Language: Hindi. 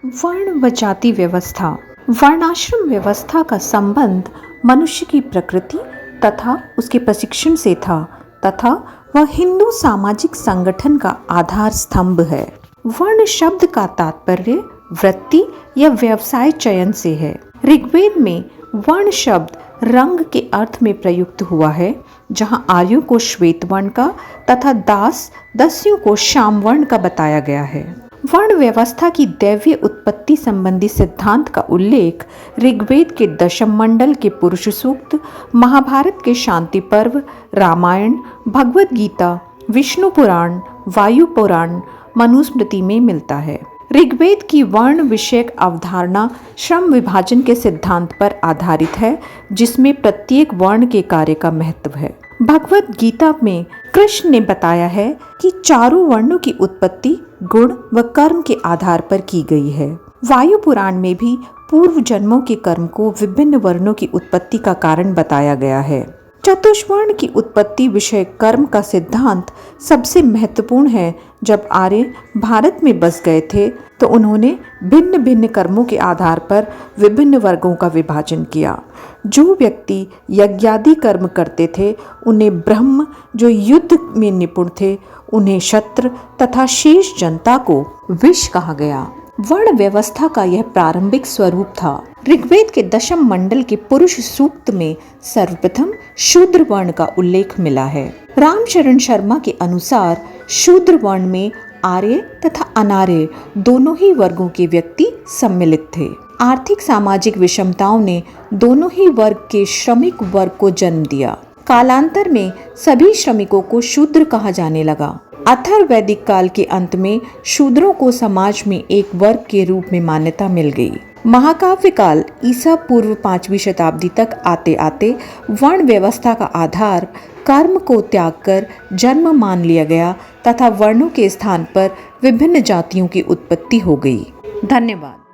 वर्ण व जाति व्यवस्था। वर्णाश्रम व्यवस्था का संबंध मनुष्य की प्रकृति तथा उसके प्रशिक्षण से था तथा वह हिंदू सामाजिक संगठन का आधार स्तंभ है। वर्ण शब्द का तात्पर्य वृत्ति या व्यवसाय चयन से है। ऋग्वेद में वर्ण शब्द रंग के अर्थ में प्रयुक्त हुआ है, जहां आर्यों को श्वेत वर्ण का तथा दासियों को श्याम वर्ण का बताया गया है। वर्ण व्यवस्था की दैवीय उत्पत्ति संबंधी सिद्धांत का उल्लेख ऋग्वेद के दशम मंडल के पुरुष सूक्त, महाभारत के शांति पर्व, रामायण, भगवद गीता, विष्णु पुराण, वायु पुराण, मनुस्मृति में मिलता है। ऋग्वेद की वर्ण विषयक अवधारणा श्रम विभाजन के सिद्धांत पर आधारित है, जिसमें प्रत्येक वर्ण के कार्य का महत्व है। भगवद गीता में कृष्ण ने बताया है कि चारों वर्णों की उत्पत्ति गुण व कर्म के आधार पर की गई है। वायु पुराण में भी पूर्व जन्मों के कर्म को विभिन्न वर्णों की उत्पत्ति का कारण बताया गया है। चतुष्वर्ण की उत्पत्ति विषय कर्म का सिद्धांत सबसे महत्वपूर्ण है। जब आर्य भारत में बस गए थे तो उन्होंने भिन्न भिन्न कर्मों के आधार पर विभिन्न वर्गों का विभाजन किया। जो व्यक्ति यज्ञादि कर्म करते थे उन्हें ब्रह्म, जो युद्ध में निपुण थे उन्हें क्षत्र तथा शेष जनता को विश्व कहा गया। वर्ण व्यवस्था का यह प्रारंभिक स्वरूप था। ऋग्वेद के दशम मंडल के पुरुष सूक्त में सर्वप्रथम शूद्र वर्ण का उल्लेख मिला है। रामचरण शर्मा के अनुसार शूद्र वर्ण में आर्य तथा अनार्य दोनों ही वर्गों के व्यक्ति सम्मिलित थे। आर्थिक सामाजिक विषमताओं ने दोनों ही वर्ग के श्रमिक वर्ग को जन्म दिया। कालांतर में सभी श्रमिकों को शूद्र कहा जाने लगा। अथर्ववैदिक काल के अंत में शूद्रों को समाज में एक वर्ग के रूप में मान्यता मिल गई। महाकाव्य काल ईसा पूर्व 5वीं शताब्दी तक आते आते वर्ण व्यवस्था का आधार कर्म को त्याग कर जन्म मान लिया गया तथा वर्णों के स्थान पर विभिन्न जातियों की उत्पत्ति हो गई। धन्यवाद।